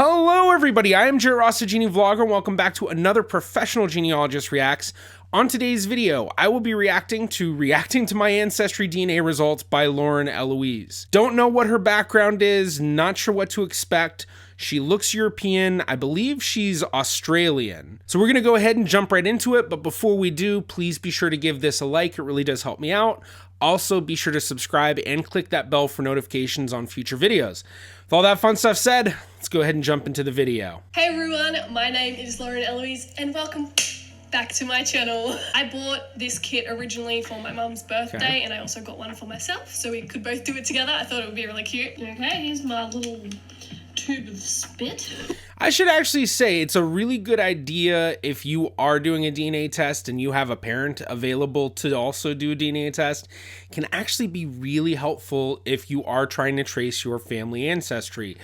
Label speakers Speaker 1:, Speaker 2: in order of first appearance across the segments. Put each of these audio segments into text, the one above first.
Speaker 1: Hello everybody, I am Jared Ross, the Genie Vlogger, and welcome back to another Professional Genealogist Reacts. On today's video, I will be reacting to my Ancestry DNA results by Lauren Eloise. Don't know what her background is, not sure what to expect. She looks European, I believe she's Australian. So we're gonna go ahead and jump right into it, but before we do, please be sure to give this a like, it really does help me out. Also, be sure to subscribe and click that bell for notifications on future videos. With all that fun stuff said, let's go ahead and jump into the video.
Speaker 2: Hey everyone, my name is Lauren Eloise and welcome back to my channel. I bought this kit originally for my mum's birthday and I also got one for myself so we could both do it together. I thought it would be really cute. Okay, here's my little tube of spit.
Speaker 1: I should actually say it's a really good idea if you are doing a DNA test and you have a parent available to also do a DNA test. It can actually be really helpful if you are trying to trace your family ancestry.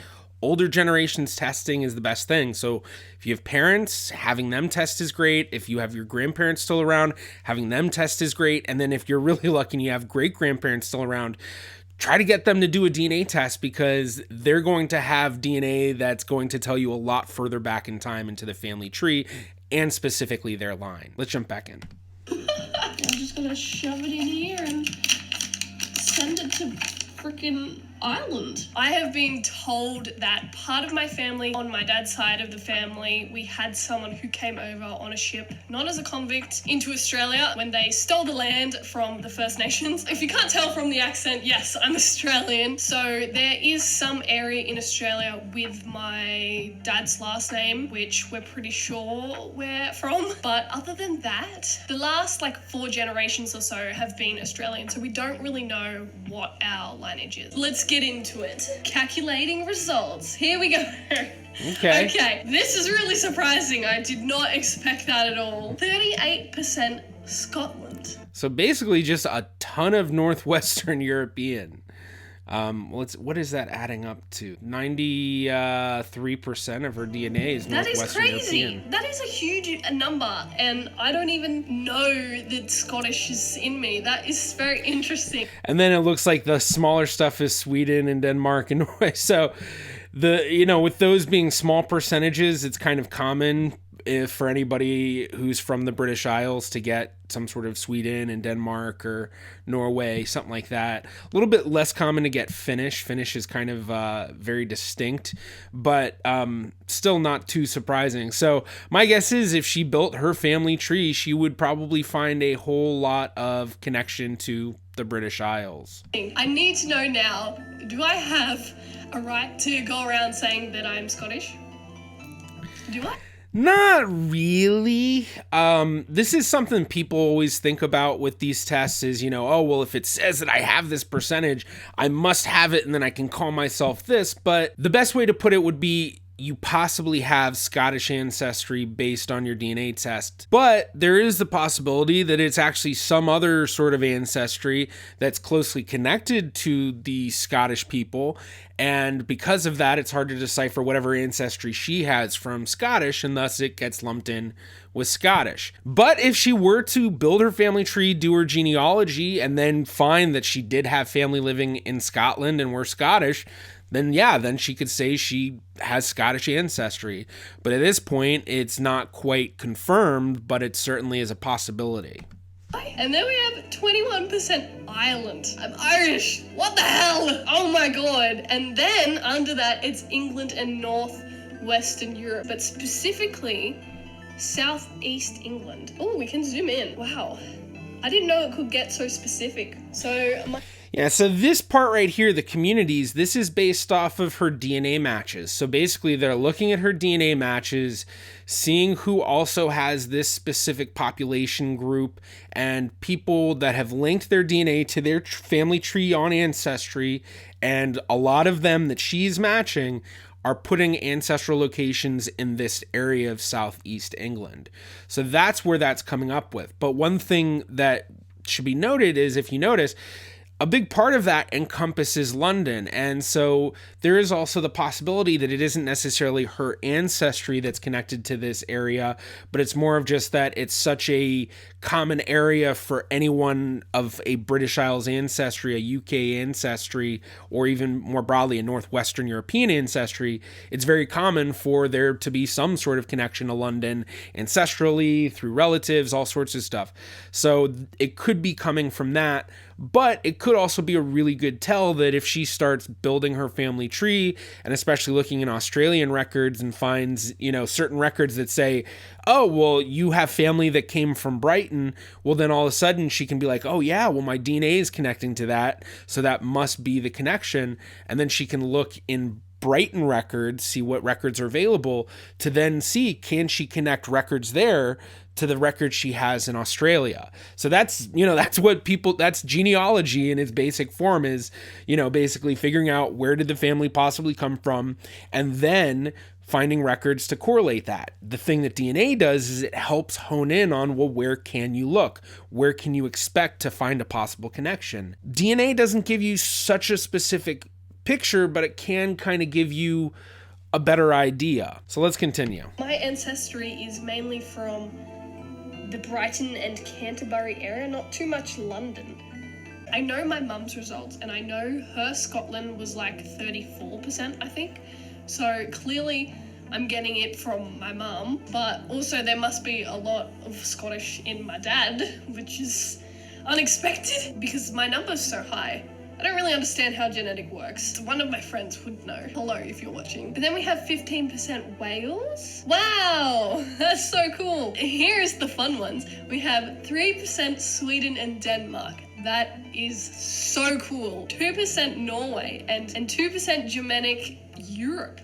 Speaker 1: Older generations testing is the best thing. So if you have parents, having them test is great. If you have your grandparents still around, having them test is great. And then if you're really lucky and you have great grandparents still around, try to get them to do a DNA test because they're going to have DNA that's going to tell you a lot further back in time into the family tree and specifically their line. Let's jump back in.
Speaker 2: I'm just gonna shove it in here and send it to freaking Ireland. I have been told that part of my family, on my dad's side of the family, we had someone who came over on a ship, not as a convict, into Australia when they stole the land from the First Nations. If you can't tell from the accent, yes, I'm Australian. So there is some area in Australia with my dad's last name, which we're pretty sure we're from. But other than that, the last 4 generations or so have been Australian, so we don't really know what our lineage is. Let's get into it. Calculating results. Here we go. Okay, this is really surprising. I did not expect that at all. 38% Scotland.
Speaker 1: So basically just a ton of Northwestern European. What is that adding up to? 93% of her DNA is Northwestern European. That is crazy.
Speaker 2: That is a huge number, and I don't even know that Scottish is in me. That is very interesting.
Speaker 1: And then it looks like the smaller stuff is Sweden and Denmark and Norway. So with those being small percentages, it's kind of common for anybody who's from the British Isles to get some sort of Sweden and Denmark or Norway, something like that. A little bit less common to get Finnish. Finnish is kind of very distinct, but still not too surprising. So my guess is if she built her family tree, she would probably find a whole lot of connection to the British Isles.
Speaker 2: I need to know now, do I have a right to go around saying that I'm Scottish? Do I?
Speaker 1: Not really. This is something people always think about with these tests is, oh, well, if it says that I have this percentage, I must have it and then I can call myself this. But the best way to put it would be you possibly have Scottish ancestry based on your DNA test. But there is the possibility that it's actually some other sort of ancestry that's closely connected to the Scottish people. And because of that, it's hard to decipher whatever ancestry she has from Scottish, and thus it gets lumped in with Scottish. But if she were to build her family tree, do her genealogy, and then find that she did have family living in Scotland and were Scottish, then yeah, then she could say she has Scottish ancestry. But at this point, it's not quite confirmed, but it certainly is a possibility.
Speaker 2: And then we have 21% Ireland. I'm Irish. What the hell? Oh my god. And then under that, it's England and Northwestern Europe, but specifically Southeast England. Oh, we can zoom in. Wow. I didn't know it could get so specific.
Speaker 1: Yeah, so this part right here, the communities, this is based off of her DNA matches. So basically they're looking at her DNA matches, seeing who also has this specific population group and people that have linked their DNA to their family tree on Ancestry. And a lot of them that she's matching are putting ancestral locations in this area of Southeast England. So that's where that's coming up with. But one thing that should be noted is if you notice, a big part of that encompasses London. And so there is also the possibility that it isn't necessarily her ancestry that's connected to this area, but it's more of just that it's such a common area for anyone of a British Isles ancestry, a UK ancestry, or even more broadly a Northwestern European ancestry. It's very common for there to be some sort of connection to London ancestrally, through relatives, all sorts of stuff. So it could be coming from that. But it could also be a really good tell that if she starts building her family tree, and especially looking in Australian records and finds, certain records that say, oh, well, you have family that came from Brighton, well, then all of a sudden she can be like, oh yeah, well, my DNA is connecting to that, so that must be the connection. And then she can look in Brighton records, see what records are available, to then see, can she connect records there to the record she has in Australia. So that's that's genealogy in its basic form, is, basically figuring out where did the family possibly come from, and then finding records to correlate that. The thing that DNA does is it helps hone in on, well, where can you look? Where can you expect to find a possible connection? DNA doesn't give you such a specific picture, but it can kind of give you a better idea. So let's continue.
Speaker 2: My ancestry is mainly from the Brighton and Canterbury area, not too much London. I know my mum's results, and I know her Scotland was like 34%, I think. So clearly I'm getting it from my mum, but also there must be a lot of Scottish in my dad, which is unexpected because my number's so high. I don't really understand how genetic works. One of my friends would know. Hello, if you're watching. But then we have 15% Wales. Wow, that's so cool. Here's the fun ones. We have 3% Sweden and Denmark. That is so cool. 2% Norway and 2% Germanic Europe.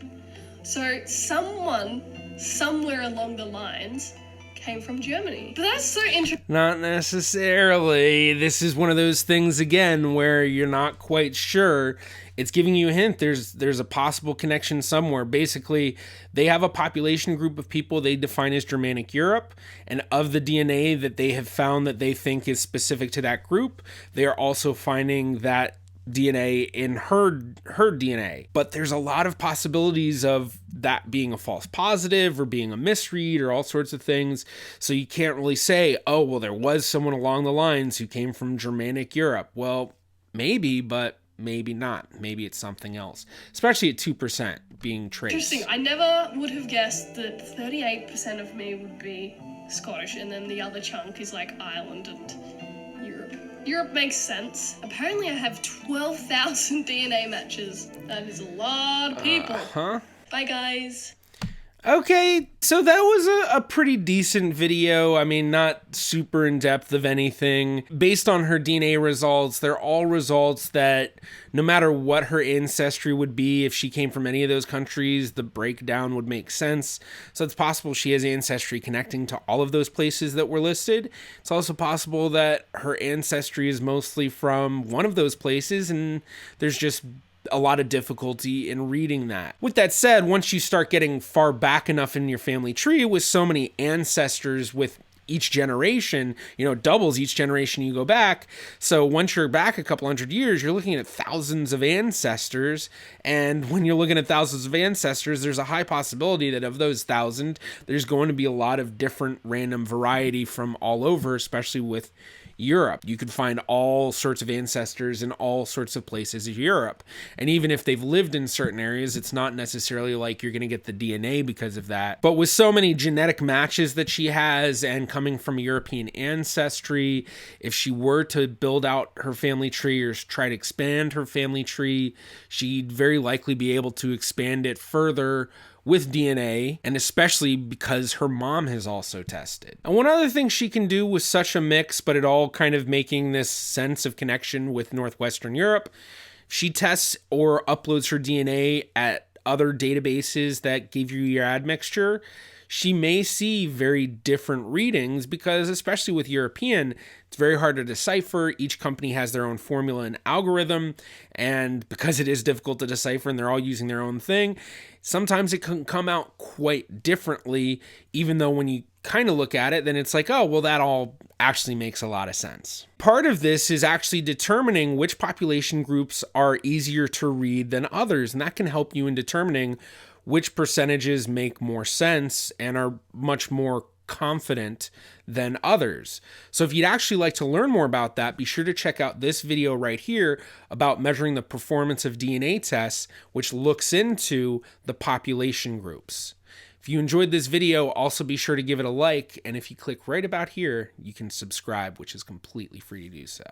Speaker 2: So someone, somewhere along the lines, came from Germany. But that's so interesting.
Speaker 1: Not necessarily. This is one of those things, again, where you're not quite sure. It's giving you a hint. There's a possible connection somewhere. Basically, they have a population group of people they define as Germanic Europe, and of the DNA that they have found that they think is specific to that group, they are also finding that DNA in her DNA. But there's a lot of possibilities of that being a false positive or being a misread or all sorts of things. So you can't really say, oh, well, there was someone along the lines who came from Germanic Europe. Well, maybe, but maybe not. Maybe it's something else, especially at 2% being traced.
Speaker 2: Interesting. I never would have guessed that 38% of me would be Scottish, and then the other chunk is like Ireland and Europe. Europe makes sense. Apparently I have 12,000 DNA matches. That is a lot of people. Bye, guys.
Speaker 1: Okay, so that was a pretty decent video. I mean, not super in-depth of anything. Based on her DNA results, they're all results that no matter what her ancestry would be, if she came from any of those countries, the breakdown would make sense. So it's possible she has ancestry connecting to all of those places that were listed. It's also possible that her ancestry is mostly from one of those places, and there's just a lot of difficulty in reading that. With that said, once you start getting far back enough in your family tree with so many ancestors with each generation, doubles each generation you go back. So once you're back a couple hundred years, you're looking at thousands of ancestors. And when you're looking at thousands of ancestors, there's a high possibility that of those 1,000, there's going to be a lot of different random variety from all over, especially with Europe. You could find all sorts of ancestors in all sorts of places in Europe. And even if they've lived in certain areas, it's not necessarily like you're going to get the DNA because of that. But with so many genetic matches that she has and coming from European ancestry, if she were to build out her family tree or try to expand her family tree, she'd very likely be able to expand it further with DNA, and especially because her mom has also tested. And one other thing she can do with such a mix, but it all kind of making this sense of connection with Northwestern Europe, she tests or uploads her DNA at other databases that give you your admixture. She may see very different readings because, especially with European, it's very hard to decipher. Each company has their own formula and algorithm, and because it is difficult to decipher and they're all using their own thing, sometimes it can come out quite differently, even though when you kind of look at it, then it's like, oh, well, that all actually makes a lot of sense. Part of this is actually determining which population groups are easier to read than others, and that can help you in determining which percentages make more sense and are much more confident than others. So if you'd actually like to learn more about that, be sure to check out this video right here about measuring the performance of DNA tests, which looks into the population groups. If you enjoyed this video, also be sure to give it a like, and if you click right about here, you can subscribe, which is completely free to do so.